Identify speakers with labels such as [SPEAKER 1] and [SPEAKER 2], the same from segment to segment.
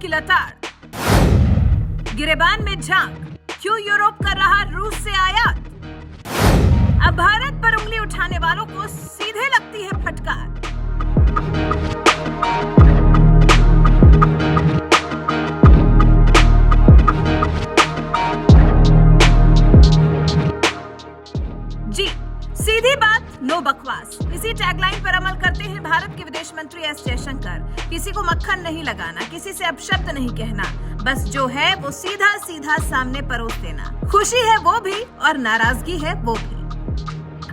[SPEAKER 1] की लताड़, गिरेबान में झांक, क्यों यूरोप कर रहा रूस से आयात। अब भारत पर उंगली उठाने वालों को सीधे लगती है फटकार। जी, सीधी बात, नो बकवास। इसी टैगलाइन पर अमल करते हैं भारत के विदेश मंत्री एस जयशंकर। किसी को मक्खन नहीं लगाना, किसी से अपशब्द नहीं कहना, बस जो है वो सीधा सीधा सामने परोस देना। खुशी है वो भी और नाराजगी है वो भी।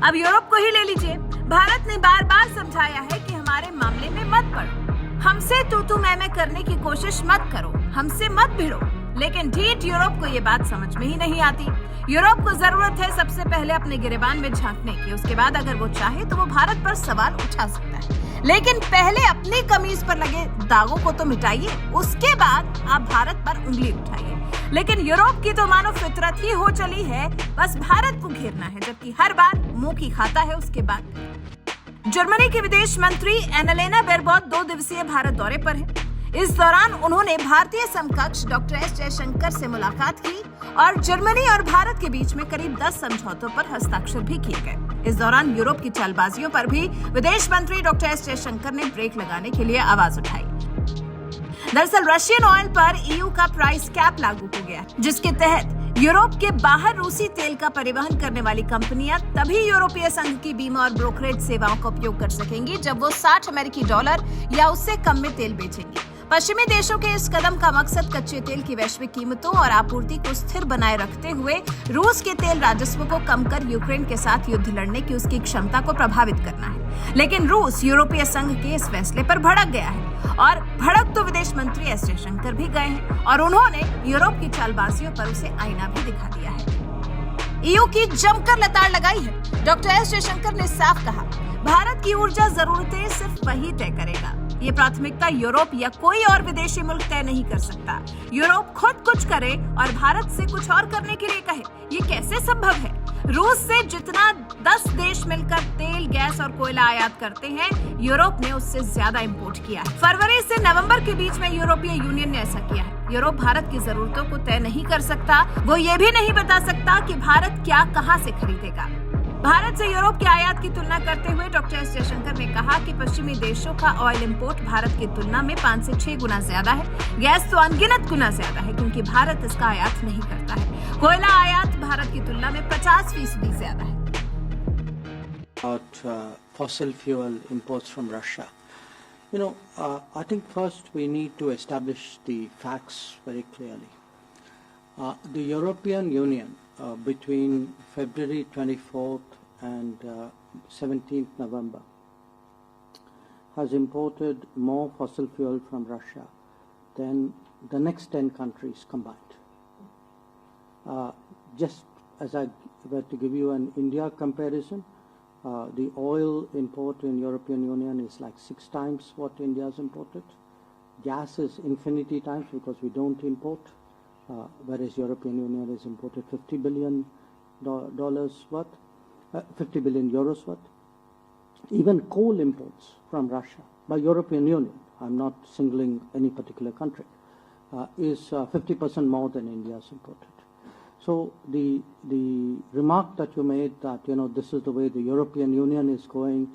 [SPEAKER 1] अब यूरोप को ही ले लीजिए। भारत ने बार बार समझाया है कि हमारे मामले में मत पड़ो, हमसे तू मैं करने की कोशिश मत करो, हमसे मत भिड़ो। लेकिन ढीठ यूरोप को ये बात समझ में ही नहीं आती। यूरोप को जरूरत है सबसे पहले अपने गिरेबान में झांकने की, उसके बाद अगर वो चाहे तो वो भारत पर सवाल उठा सकता है। लेकिन पहले अपनी कमीज पर लगे दागों को तो मिटाइए, उसके बाद आप भारत पर उंगली उठाइए। लेकिन यूरोप की तो मानो फितरत ही हो चली है, बस भारत को घेरना है, जबकि हर बार मुंह की खाता है उसके बाद। जर्मनी के विदेश मंत्री एनालेना बेरबॉट 2 दिवसीय भारत दौरे पर है। इस दौरान उन्होंने भारतीय समकक्ष डॉक्टर एस जयशंकर से मुलाकात की और जर्मनी और भारत के बीच में करीब 10 समझौतों पर हस्ताक्षर भी किए गए। इस दौरान यूरोप की चालबाजियों पर भी विदेश मंत्री डॉक्टर एस जयशंकर ने ब्रेक लगाने के लिए आवाज उठाई। दरअसल रशियन ऑयल पर ईयू का प्राइस कैप लागू हो गया, जिसके तहत यूरोप के बाहर रूसी तेल का परिवहन करने वाली कंपनियां तभी यूरोपीय संघ की बीमा और ब्रोकरेज सेवाओं का उपयोग कर सकेंगी जब वो $60 या उससे कम में तेल बेचेंगी। पश्चिमी देशों के इस कदम का मकसद कच्चे तेल की वैश्विक कीमतों और आपूर्ति को स्थिर बनाए रखते हुए रूस के तेल राजस्व को कम कर यूक्रेन के साथ युद्ध लड़ने की उसकी क्षमता को प्रभावित करना है। लेकिन रूस यूरोपीय संघ के इस फैसले पर भड़क गया है और भड़क तो विदेश मंत्री एस जयशंकर भी गए हैं और उन्होंने यूरोप की चालबाजियों पर उसे आईना भी दिखा दिया है। ईयू की जमकर लताड़ लगाई है। डॉक्टर एस जयशंकर ने साफ कहा, भारत की ऊर्जा जरूरतें सिर्फ वही तय करेगा। ये प्राथमिकता यूरोप या कोई और विदेशी मुल्क तय नहीं कर सकता। यूरोप खुद कुछ करे और भारत से कुछ और करने के लिए कहे, ये कैसे संभव है? रूस से जितना 10 देश मिलकर तेल, गैस और कोयला आयात करते हैं, यूरोप ने उससे ज्यादा इंपोर्ट किया है। फरवरी से नवंबर के बीच में यूरोपीय यूनियन ने ऐसा किया है। यूरोप भारत की जरूरतों को तय नहीं कर सकता। वो ये भी नहीं बता सकता कि भारत क्या कहां से खरीदेगा। भारत से यूरोप के आयात की तुलना करते हुए डॉक्टर एस जयशंकर ने कहा कि पश्चिमी देशों का ऑयल इंपोर्ट भारत की तुलना में 5 से 6 गुना ज्यादा है। गैस तो अनगिनत गुना ज्यादा है क्योंकि भारत इसका आयात नहीं करता है। कोयला आयात भारत की तुलना में 50% ज्यादा है।
[SPEAKER 2] About fossil fuel imports from Russia. I think first we need to establish the facts very clearly. The European Union between February 24th and 17th November has imported more fossil fuel from Russia than the next 10 countries combined. Just as I were to give you an India comparison, the oil import in European Union is like 6 times what India has imported. Gas is infinity times because we don't import. Whereas European Union has imported $50 billion worth, 50 billion euros worth. Even coal imports from Russia by European Union, I'm not singling any particular country, is 50% more than India has imported. So the remark that you made that this is the way the European Union is going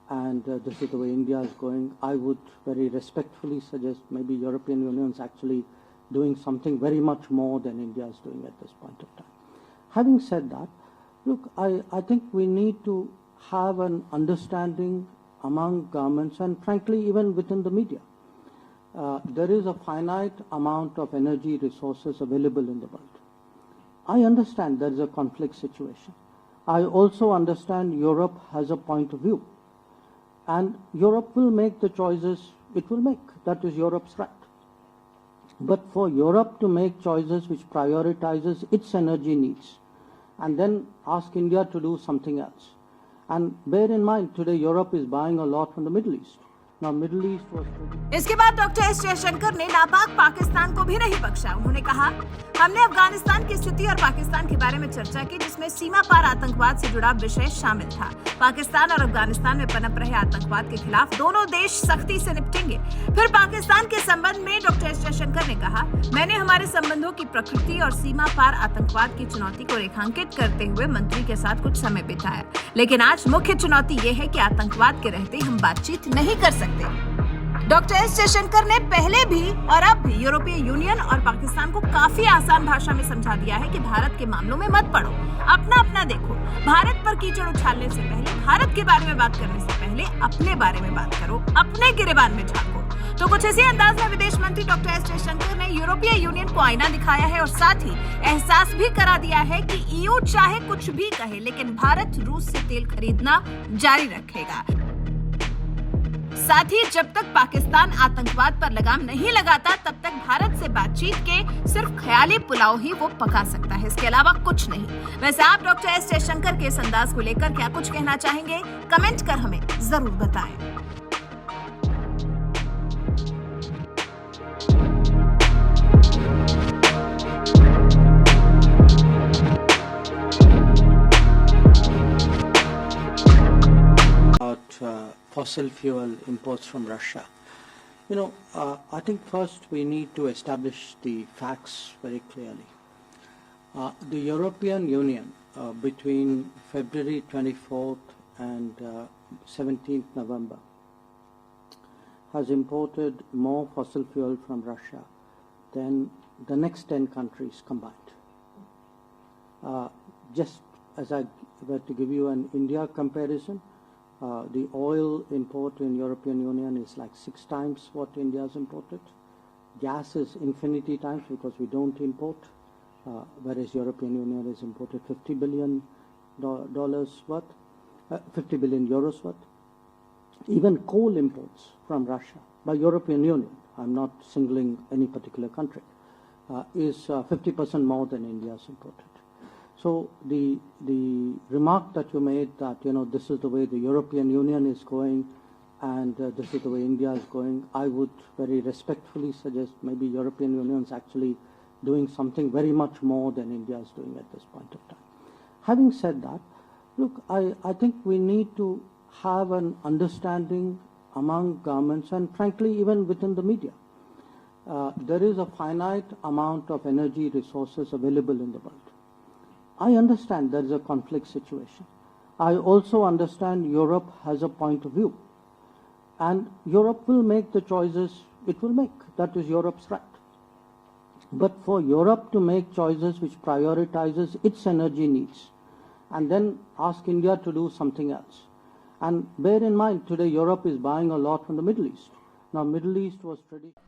[SPEAKER 2] and this is the way India is going, I would very respectfully suggest maybe European Union is actually doing something very much more than India is doing at this point of time. Having said that, look, I think we need to have an understanding among governments and frankly even within the media. There is a finite amount of energy resources available in the world. I understand there is a conflict situation. I also understand Europe has a point of view. And Europe will make the choices it will make. That is Europe's right. But for Europe to make choices which prioritizes its energy needs and then ask India to do something else. And bear in mind, today Europe is buying a lot from the Middle East. Now, Middle East was
[SPEAKER 1] इसके बाद doctor S Jaishankar ने नापाक पाकिस्तान को भी नहीं बख्शा। उन्होंने कहा, हमने अफगानिस्तान की स्थिति और पाकिस्तान के बारे में चर्चा की, जिसमें सीमा पार आतंकवाद से जुड़ा विषय शामिल था। पाकिस्तान और अफगानिस्तान में पनप रहे आतंकवाद के खिलाफ दोनों देश सख्ती से निपटेंगे। फिर पाकिस्तान के संबंध में डॉक्टर एस जयशंकर ने कहा, मैंने हमारे संबंधों की प्रकृति और सीमा पार आतंकवाद की चुनौती को रेखांकित करते हुए मंत्री के साथ कुछ समय बिताया, लेकिन आज मुख्य चुनौती ये है कि आतंकवाद के रहते हम बातचीत नहीं कर सकते। डॉक्टर एस जयशंकर ने पहले भी और अब भी यूरोपीय यूनियन और पाकिस्तान को काफी आसान भाषा में समझा दिया है कि भारत के मामलों में मत पड़ो, अपना अपना देखो। भारत पर कीचड़ उछालने से पहले, भारत के बारे में बात करने से पहले अपने बारे में बात करो, अपने गिरेबान में झांको। तो कुछ इसी अंदाज में विदेश मंत्री डॉक्टर एस जयशंकर ने यूरोपीय यूनियन को आईना दिखाया है और साथ ही एहसास भी करा दिया है कि ईयू चाहे कुछ भी कहे, लेकिन भारत रूस से तेल खरीदना जारी रखेगा। साथ ही जब तक पाकिस्तान आतंकवाद पर लगाम नहीं लगाता, तब तक भारत से बातचीत के सिर्फ ख्याली पुलाव ही वो पका सकता है, इसके अलावा कुछ नहीं। वैसे आप डॉक्टर एस जयशंकर के इस अंदाज को लेकर क्या कुछ कहना चाहेंगे? कमेंट कर हमें जरूर बताएं।
[SPEAKER 2] Fossil fuel imports from Russia. I think first we need to establish the facts very clearly. The European Union between February 24th and 17th November has imported more fossil fuel from Russia than the next 10 countries combined. Just as I were to give you an India comparison, the oil import in European Union is like 6 times what India has imported. Gas is infinity times because we don't import, whereas European Union has imported $50 billion worth, 50 billion euros worth. Even coal imports from Russia by European Union, I'm not singling any particular country, is 50% more than India has imported. So the remark that you made that this is the way the European Union is going and this is the way India is going, I would very respectfully suggest maybe European Union is actually doing something very much more than India is doing at this point of time. Having said that, look, I think we need to have an understanding among governments and frankly even within the media. There is a finite amount of energy resources available in the world. I understand there is a conflict situation. I also understand Europe has a point of view. And Europe will make the choices it will make. That is Europe's right. But for Europe to make choices which prioritizes its energy needs and then ask India to do something else. And bear in mind, today Europe is buying a lot from the Middle East. Now, Middle East was traditionally